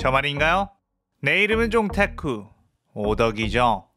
저 말인가요? 내 이름은 종타쿠 오덕이죠.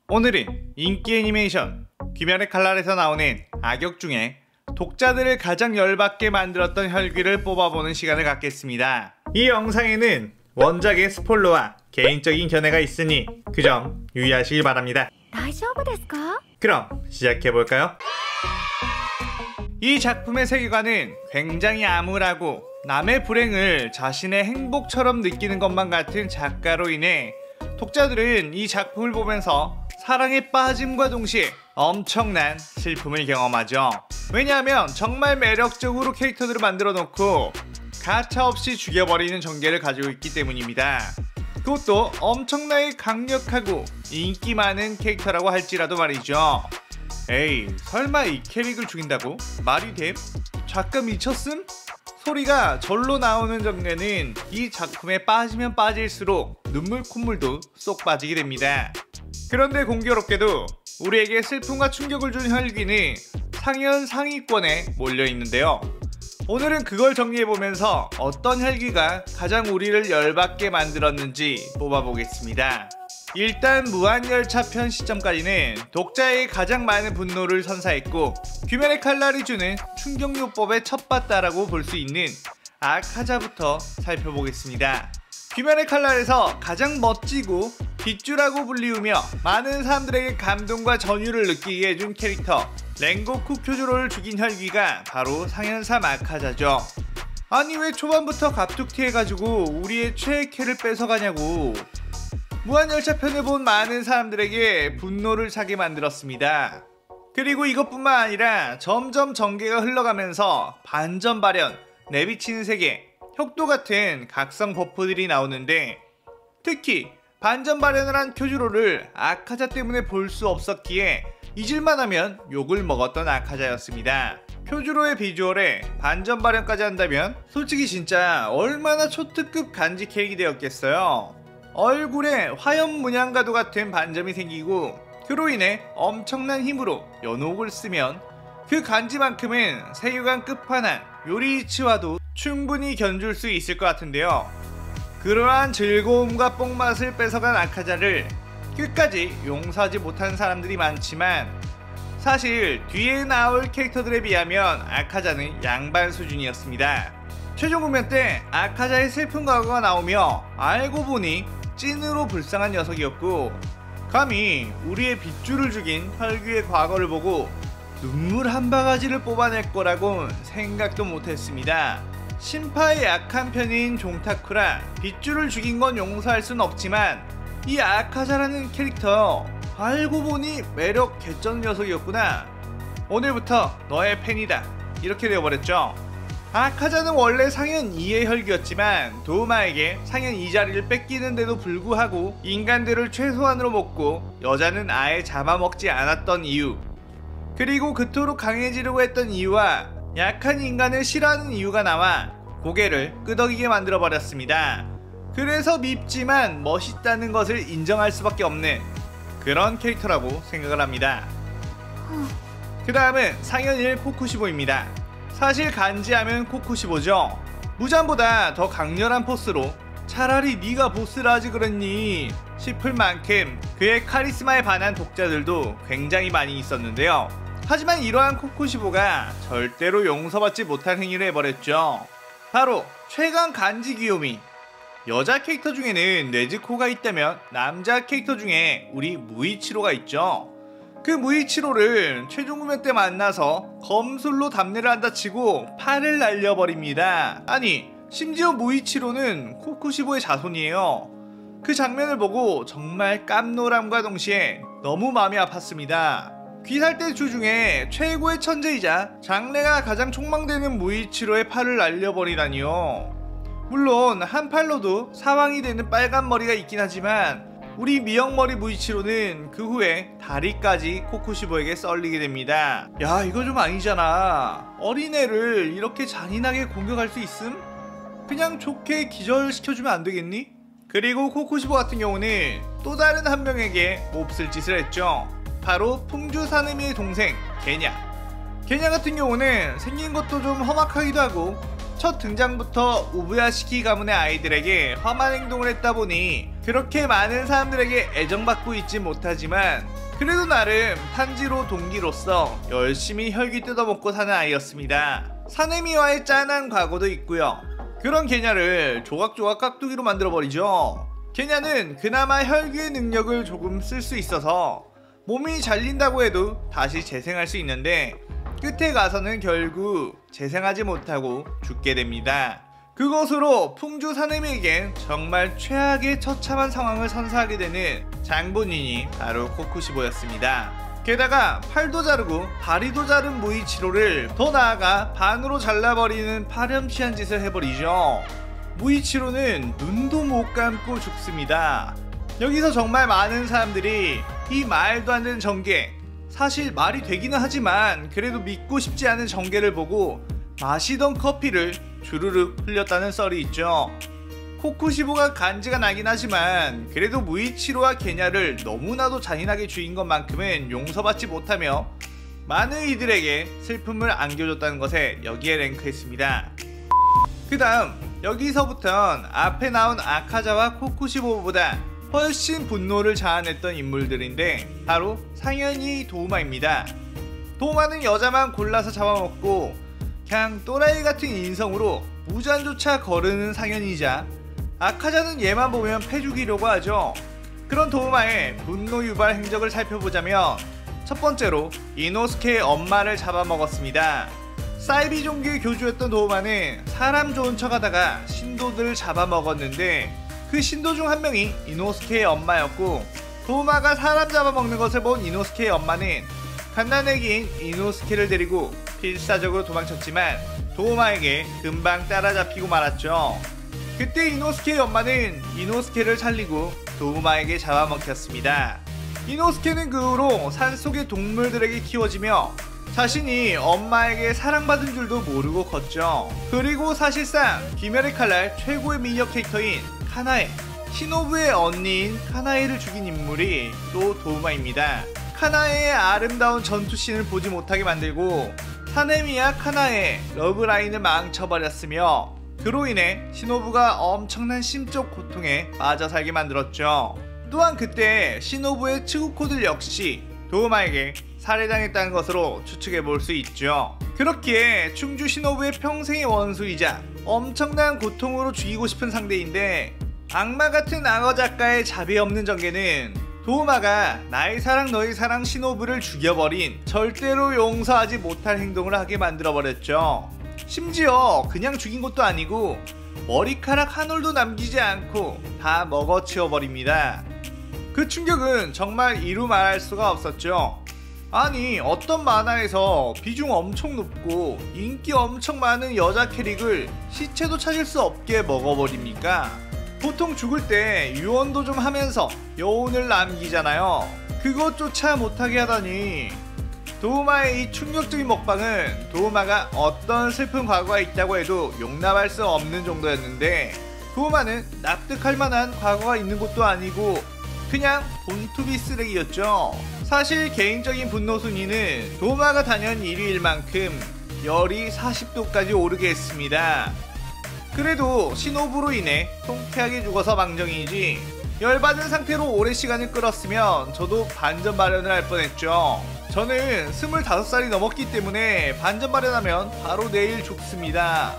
오늘은 인기 애니메이션 귀멸의 칼날에서 나오는 악역 중에 독자들을 가장 열받게 만들었던 혈귀를 뽑아보는 시간을 갖겠습니다. 이 영상에는 원작의 스포일러와 개인적인 견해가 있으니 그 점 유의하시길 바랍니다. 그럼 시작해볼까요? 이 작품의 세계관은 굉장히 암울하고 남의 불행을 자신의 행복처럼 느끼는 것만 같은 작가로 인해 독자들은 이 작품을 보면서 사랑에 빠짐과 동시에 엄청난 슬픔을 경험하죠. 왜냐하면 정말 매력적으로 캐릭터들을 만들어 놓고 가차없이 죽여버리는 전개를 가지고 있기 때문입니다. 그것도 엄청나게 강력하고 인기 많은 캐릭터라고 할지라도 말이죠. 에이, 설마 이 캐릭을 죽인다고? 말이 됨? 작가 미쳤음? 소리가 절로 나오는 전개는 이 작품에 빠지면 빠질수록 눈물 콧물도 쏙 빠지게 됩니다. 그런데 공교롭게도 우리에게 슬픔과 충격을 준 혈귀는 상연 상위권에 몰려있는데요. 오늘은 그걸 정리해보면서 어떤 혈귀가 가장 우리를 열받게 만들었는지 뽑아보겠습니다. 일단 무한열차편 시점까지는 독자의 가장 많은 분노를 선사했고 귀멸의 칼날이 주는 충격요법의 첫바다라고 볼 수 있는 아카자부터 살펴보겠습니다. 귀멸의 칼날에서 가장 멋지고 빗줄라고 불리우며 많은 사람들에게 감동과 전율을 느끼게 해준 캐릭터 랭고쿠 쿄조로를 죽인 혈귀가 바로 상현삼 아카자죠. 아니 왜 초반부터 갑툭튀해가지고 우리의 최애캐를 뺏어가냐고. 무한열차편을 본 많은 사람들에게 분노를 사게 만들었습니다. 그리고 이것뿐만 아니라 점점 전개가 흘러가면서 반전 발현, 내비치는 세계, 혁도 같은 각성 버프들이 나오는데 특히 반전 발현을 한 쿄주로를 아카자 때문에 볼 수 없었기에 잊을만 하면 욕을 먹었던 아카자였습니다. 쿄주로의 비주얼에 반전 발현까지 한다면 솔직히 진짜 얼마나 초특급 간지 캐릭이 되었겠어요. 얼굴에 화염 문양과도 같은 반점이 생기고 그로 인해 엄청난 힘으로 연옥을 쓰면 그 간지만큼은 세계관 끝판왕 요리이치와도 충분히 견줄 수 있을 것 같은데요. 그러한 즐거움과 뽕맛을 뺏어간 아카자를 끝까지 용서하지 못한 사람들이 많지만 사실 뒤에 나올 캐릭터들에 비하면 아카자는 양반 수준이었습니다. 최종 국면 때 아카자의 슬픈 과거가 나오며 알고 보니 찐으로 불쌍한 녀석이었고 감히 우리의 빗줄을 죽인 혈귀의 과거를 보고 눈물 한 바가지를 뽑아낼 거라곤 생각도 못했습니다. 신파의 약한 편인 종타쿠라 빗줄을 죽인 건 용서할 순 없지만 이 아카자라는 캐릭터 알고 보니 매력 개쩐 녀석이었구나. 오늘부터 너의 팬이다. 이렇게 되어버렸죠. 아카자는 원래 상현 2의 혈귀였지만 도우마에게 상현 2 자리를 뺏기는데도 불구하고 인간들을 최소한으로 먹고 여자는 아예 잡아먹지 않았던 이유, 그리고 그토록 강해지려고 했던 이유와 약한 인간을 싫어하는 이유가 나와 고개를 끄덕이게 만들어버렸습니다. 그래서 밉지만 멋있다는 것을 인정할 수밖에 없는 그런 캐릭터라고 생각을 합니다. 그 다음은 상현 1 코쿠시보입니다. 사실 간지하면 코쿠시보죠. 무잔보다 더 강렬한 포스로 차라리 네가 보스라 하지 그랬니 싶을 만큼 그의 카리스마에 반한 독자들도 굉장히 많이 있었는데요. 하지만 이러한 코쿠시보가 절대로 용서받지 못할 행위를 해버렸죠. 바로 최강 간지 귀요미. 여자 캐릭터 중에는 네즈코가 있다면 남자 캐릭터 중에 우리 무이치로가 있죠. 그 무이치로를 최종 구면 때 만나서 검술로 답례를 한다 치고 팔을 날려버립니다. 아니 심지어 무이치로는 코쿠시보의 자손이에요. 그 장면을 보고 정말 깜놀함과 동시에 너무 마음이 아팠습니다. 귀살대주 중에 최고의 천재이자 장래가 가장 촉망되는 무이치로의 팔을 날려버리다니요. 물론 한 팔로도 사왕이 되는 빨간 머리가 있긴 하지만 우리 미역머리 무이치로는 그 후에 다리까지 코쿠시보에게 썰리게 됩니다. 야 이거 좀 아니잖아. 어린애를 이렇게 잔인하게 공격할 수 있음? 그냥 좋게 기절시켜주면 안 되겠니? 그리고 코쿠시보 같은 경우는 또 다른 한 명에게 몹쓸 짓을 했죠. 바로 풍주 사느미의 동생 게냐. 게냐 같은 경우는 생긴 것도 좀 험악하기도 하고 첫 등장부터 우부야시키 가문의 아이들에게 험한 행동을 했다 보니 그렇게 많은 사람들에게 애정받고 있진 못하지만 그래도 나름 탄지로 동기로서 열심히 혈기 뜯어먹고 사는 아이였습니다. 사내미와의 짠한 과거도 있고요. 그런 개냐를 조각조각 깍두기로 만들어버리죠. 개냐는 그나마 혈기의 능력을 조금 쓸 수 있어서 몸이 잘린다고 해도 다시 재생할 수 있는데 끝에 가서는 결국 재생하지 못하고 죽게 됩니다. 그것으로 풍주 사내미에겐 정말 최악의 처참한 상황을 선사하게 되는 장본인이 바로 코쿠시보였습니다. 게다가 팔도 자르고 다리도 자른 무이치로를 더 나아가 반으로 잘라버리는 파렴치한 짓을 해버리죠. 무이치로는 눈도 못 감고 죽습니다. 여기서 정말 많은 사람들이 이 말도 안 되는 전개, 사실 말이 되기는 하지만 그래도 믿고 싶지 않은 전개를 보고 마시던 커피를 주르륵 흘렸다는 썰이 있죠. 코쿠시보가 간지가 나긴 하지만 그래도 무이치로와 게냐를 너무나도 잔인하게 죽인 것만큼은 용서받지 못하며 많은 이들에게 슬픔을 안겨줬다는 것에 여기에 랭크했습니다. 그 다음 여기서부턴 앞에 나온 아카자와 코쿠시보보다 훨씬 분노를 자아냈던 인물들인데 바로 상현이 도우마입니다. 도우마는 여자만 골라서 잡아먹고 그냥 또라이 같은 인성으로 무잔조차 거르는 상현이자 아카자는 얘만 보면 패죽이려고 하죠. 그런 도우마의 분노 유발 행적을 살펴보자면 첫 번째로 이노스케의 엄마를 잡아먹었습니다. 사이비 종교의 교주였던 도우마는 사람 좋은 척하다가 신도들을 잡아먹었는데 그 신도 중 한 명이 이노스케의 엄마였고 도우마가 사람 잡아먹는 것을 본 이노스케의 엄마는 갓난애기인 이노스케를 데리고 필사적으로 도망쳤지만 도우마에게 금방 따라잡히고 말았죠. 그때 이노스케의 엄마는 이노스케를 살리고 도우마에게 잡아먹혔습니다. 이노스케는 그 후로 산속의 동물들에게 키워지며 자신이 엄마에게 사랑받은 줄도 모르고 컸죠. 그리고 사실상 귀멸의 칼날 최고의 미녀 캐릭터인 카나에, 시노부의 언니인 카나에를 죽인 인물이 또 도우마입니다. 카나에의 아름다운 전투씬을 보지 못하게 만들고 사네미와 카나에 러브라인을 망쳐버렸으며 그로 인해 시노부가 엄청난 심적 고통에 빠져 살게 만들었죠. 또한 그때 시노부의 츠구코들 역시 도우마에게 살해당했다는 것으로 추측해 볼 수 있죠. 그렇기에 충주 시노부의 평생의 원수이자 엄청난 고통으로 죽이고 싶은 상대인데 악마 같은 악어 작가의 자비 없는 전개는 도우마가 나의 사랑 너의 사랑 시노부를 죽여버린 절대로 용서하지 못할 행동을 하게 만들어버렸죠. 심지어 그냥 죽인 것도 아니고 머리카락 한 올도 남기지 않고 다 먹어치워버립니다. 그 충격은 정말 이루 말할 수가 없었죠. 아니 어떤 만화에서 비중 엄청 높고 인기 엄청 많은 여자 캐릭을 시체도 찾을 수 없게 먹어버립니까? 보통 죽을 때 유언도 좀 하면서 여운을 남기잖아요. 그것조차 못하게 하다니. 도우마의 이 충격적인 먹방은 도우마가 어떤 슬픈 과거가 있다고 해도 용납할 수 없는 정도였는데 도우마는 납득할 만한 과거가 있는 것도 아니고 그냥 본투비 쓰레기였죠. 사실 개인적인 분노 순위는 도우마가 단연 1위일 만큼 열이 40도까지 오르게 했습니다. 그래도 시노부로 인해 통쾌하게 죽어서 망정이지 열받은 상태로 오랜 시간을 끌었으면 저도 반전 발현을 할 뻔했죠. 저는 25살이 넘었기 때문에 반전 발현하면 바로 내일 죽습니다.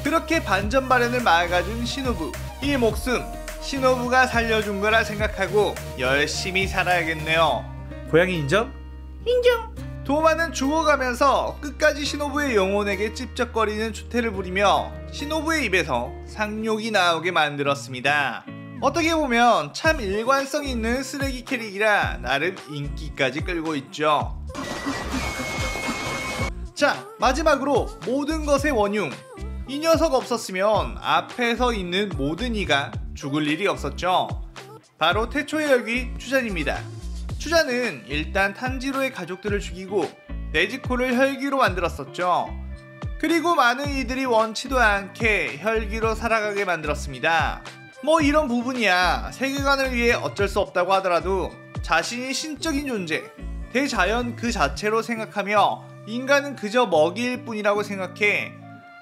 그렇게 반전 발현을 막아준 시노부, 이 목숨 시노부가 살려준 거라 생각하고 열심히 살아야겠네요. 고양이 인정? 인정! 도우마는 죽어가면서 끝까지 시노부의 영혼에게 찝쩍거리는 추태를 부리며 시노부의 입에서 상욕이 나오게 만들었습니다. 어떻게 보면 참 일관성 있는 쓰레기 캐릭이라 나름 인기까지 끌고 있죠. 자, 마지막으로 모든 것의 원흉. 이 녀석 없었으면 앞에 서 있는 모든 이가 죽을 일이 없었죠. 바로 태초의 열귀 추잔입니다. 추잔은 일단 탄지로의 가족들을 죽이고 네지코를 혈기로 만들었었죠. 그리고 많은 이들이 원치도 않게 혈기로 살아가게 만들었습니다. 뭐 이런 부분이야 세계관을 위해 어쩔 수 없다고 하더라도 자신이 신적인 존재, 대자연 그 자체로 생각하며 인간은 그저 먹이일 뿐이라고 생각해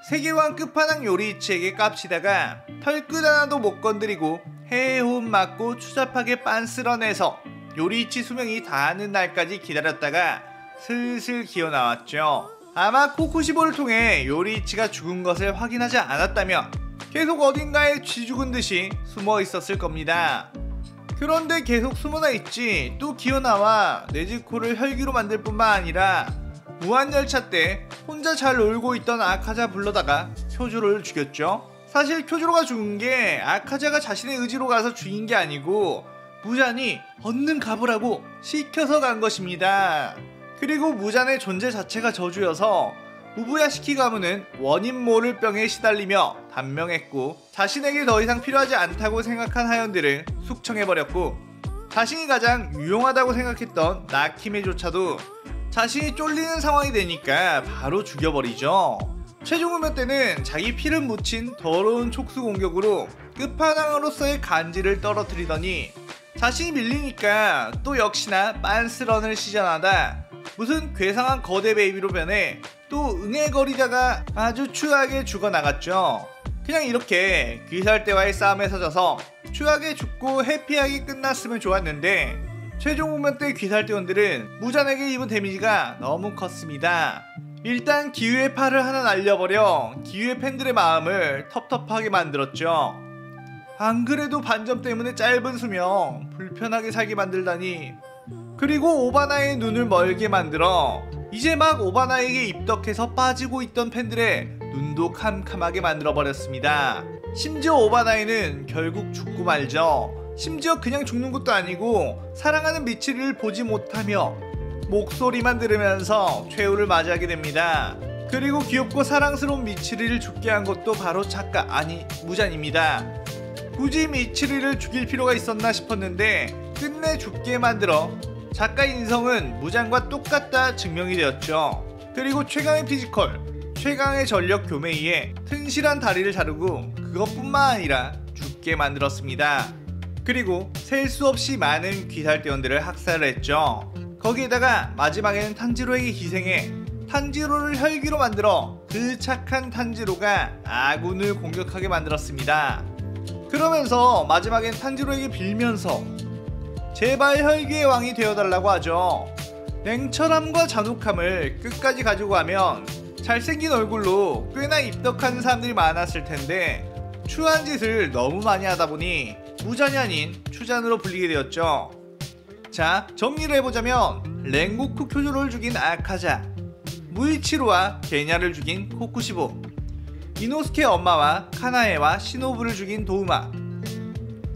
세계관 끝판왕 요리치에게 깝치다가 털끝 하나도 못 건드리고 해해호흡 맞고 추잡하게 빤스러내서 요리치 수명이 다하는 날까지 기다렸다가 슬슬 기어 나왔죠. 아마 코쿠시보를 통해 요리치가 죽은 것을 확인하지 않았다면 계속 어딘가에 쥐 죽은 듯이 숨어 있었을 겁니다. 그런데 계속 숨어나 있지 또 기어 나와 네즈코를 혈기로 만들 뿐만 아니라 무한열차 때 혼자 잘 놀고 있던 아카자 불러다가 쿄조로를 죽였죠. 사실 쿄조로가 죽은 게 아카자가 자신의 의지로 가서 죽인 게 아니고 무잔이 얼른 가보라고 시켜서 간 것입니다. 그리고 무잔의 존재 자체가 저주여서 우부야시키 가문은 원인 모를 병에 시달리며 단명했고 자신에게 더 이상 필요하지 않다고 생각한 하연들을 숙청해버렸고 자신이 가장 유용하다고 생각했던 나키메조차도 자신이 쫄리는 상황이 되니까 바로 죽여버리죠. 최종 후면 때는 자기 피를 묻힌 더러운 촉수 공격으로 끝판왕으로서의 간지를 떨어뜨리더니 자신이 밀리니까 또 역시나 빤스런을 시전하다 무슨 괴상한 거대 베이비로 변해 또 응애거리다가 아주 추하게 죽어나갔죠. 그냥 이렇게 귀살대와의 싸움에서 져서 추하게 죽고 해피하게 끝났으면 좋았는데 최종 후면 때 귀살대원들은 무잔에게 입은 데미지가 너무 컸습니다. 일단 기우의 팔을 하나 날려버려 기우의 팬들의 마음을 텁텁하게 만들었죠. 안 그래도 반점 때문에 짧은 수명 불편하게 살게 만들다니. 그리고 오바나의 눈을 멀게 만들어 이제 막 오바나에게 입덕해서 빠지고 있던 팬들의 눈도 캄캄하게 만들어버렸습니다. 심지어 오바나이는 결국 죽고 말죠. 심지어 그냥 죽는 것도 아니고 사랑하는 미치리를 보지 못하며 목소리만 들으면서 최후를 맞이하게 됩니다. 그리고 귀엽고 사랑스러운 미치리를 죽게 한 것도 바로 작가 아니 무잔입니다. 굳이 미치리를 죽일 필요가 있었나 싶었는데 끝내 죽게 만들어 작가 인성은 무잔과 똑같다 증명이 되었죠. 그리고 최강의 피지컬, 최강의 전력 교메이에 튼실한 다리를 자르고 그것뿐만 아니라 죽게 만들었습니다. 그리고 셀 수 없이 많은 귀살대원들을 학살을 했죠. 거기에다가 마지막에는 탄지로에게 희생해 탄지로를 혈기로 만들어 그 착한 탄지로가 아군을 공격하게 만들었습니다. 그러면서 마지막엔 탄지로에게 빌면서 제발 혈기의 왕이 되어달라고 하죠. 냉철함과 잔혹함을 끝까지 가지고 가면 잘생긴 얼굴로 꽤나 입덕하는 사람들이 많았을 텐데 추한 짓을 너무 많이 하다 보니 무잔이 아닌 추잔으로 불리게 되었죠. 자, 정리를 해보자면 랭고쿠 쿄조로를 죽인 아카자, 무이치로와 게냐를 죽인 코쿠시보, 이노스케 엄마와 카나에와 시노부를 죽인 도우마,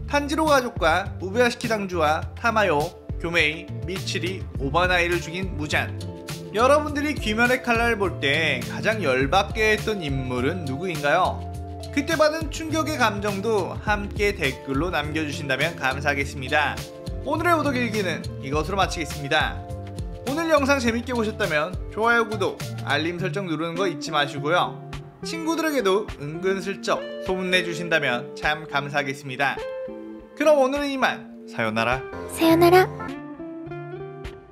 탄지로 가족과 우부야시키 당주와 타마요, 교메이, 미치리, 오바나이를 죽인 무잔. 여러분들이 귀멸의 칼날을 볼 때 가장 열받게 했던 인물은 누구인가요? 그때 받은 충격의 감정도 함께 댓글로 남겨주신다면 감사하겠습니다. 오늘의 오덕일기는 이것으로 마치겠습니다. 오늘 영상 재밌게 보셨다면 좋아요, 구독, 알림 설정 누르는 거 잊지 마시고요. 친구들에게도 은근슬쩍 소문내주신다면 참 감사하겠습니다. 그럼 오늘은 이만. 사요나라. 사요나라.